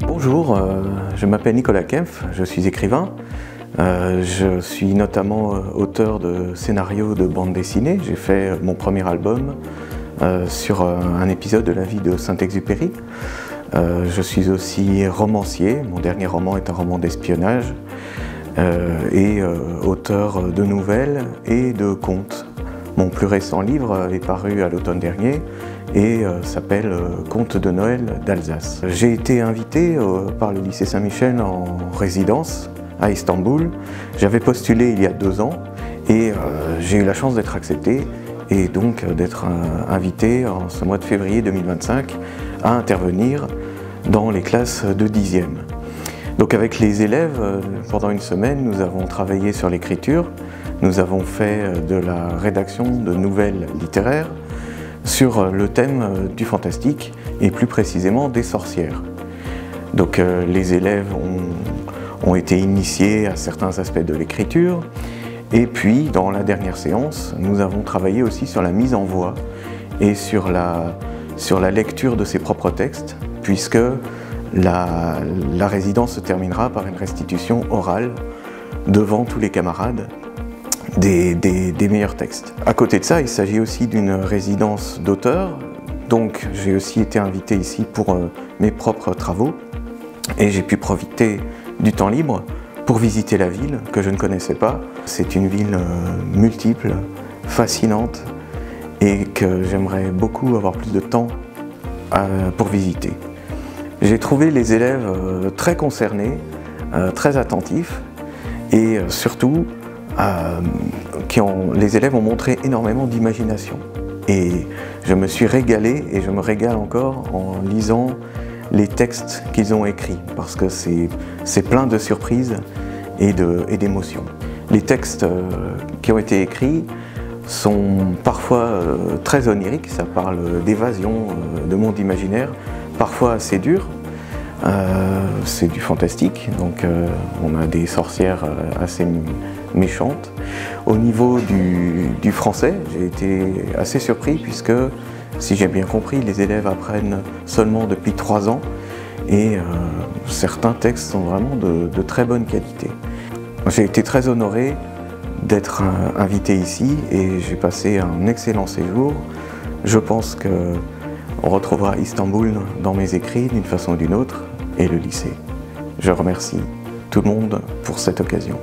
Bonjour, je m'appelle Nicolas Kempf, je suis écrivain. Je suis notamment auteur de scénarios de bande dessinée. J'ai fait mon premier album sur un épisode de la vie de Saint-Exupéry. Je suis aussi romancier, mon dernier roman est un roman d'espionnage, et auteur de nouvelles et de contes. Mon plus récent livre est paru à l'automne dernier et s'appelle Contes de Noël d'Alsace. J'ai été invité par le lycée Saint-Michel en résidence à Istanbul. J'avais postulé il y a 2 ans et j'ai eu la chance d'être accepté et donc d'être invité en ce mois de février 2025 à intervenir dans les classes de 10e. Donc avec les élèves, pendant une semaine, nous avons travaillé sur l'écriture, nous avons fait de la rédaction de nouvelles littéraires sur le thème du fantastique et plus précisément des sorcières. Donc les élèves ont été initiés à certains aspects de l'écriture et puis dans la dernière séance, nous avons travaillé aussi sur la mise en voix et sur la lecture de ses propres textes puisque la résidence se terminera par une restitution orale devant tous les camarades des meilleurs textes. À côté de ça, il s'agit aussi d'une résidence d'auteur, donc j'ai aussi été invité ici pour mes propres travaux et j'ai pu profiter du temps libre pour visiter la ville que je ne connaissais pas. C'est une ville multiple, fascinante et que j'aimerais beaucoup avoir plus de temps pour visiter. J'ai trouvé les élèves très concernés, très attentifs et surtout les élèves ont montré énormément d'imagination. Et je me suis régalé et je me régale encore en lisant les textes qu'ils ont écrits parce que c'est plein de surprises et d'émotions. Les textes qui ont été écrits sont parfois très oniriques, ça parle d'évasion, de monde imaginaire, parfois assez dur. C'est du fantastique, donc on a des sorcières assez méchantes. Au niveau du français, j'ai été assez surpris puisque, si j'ai bien compris, les élèves apprennent seulement depuis 3 ans et certains textes sont vraiment de très bonne qualité. J'ai été très honoré d'être invité ici et j'ai passé un excellent séjour. Je pense qu'on retrouvera Istanbul dans mes écrits d'une façon ou d'une autre et le lycée. Je remercie tout le monde pour cette occasion.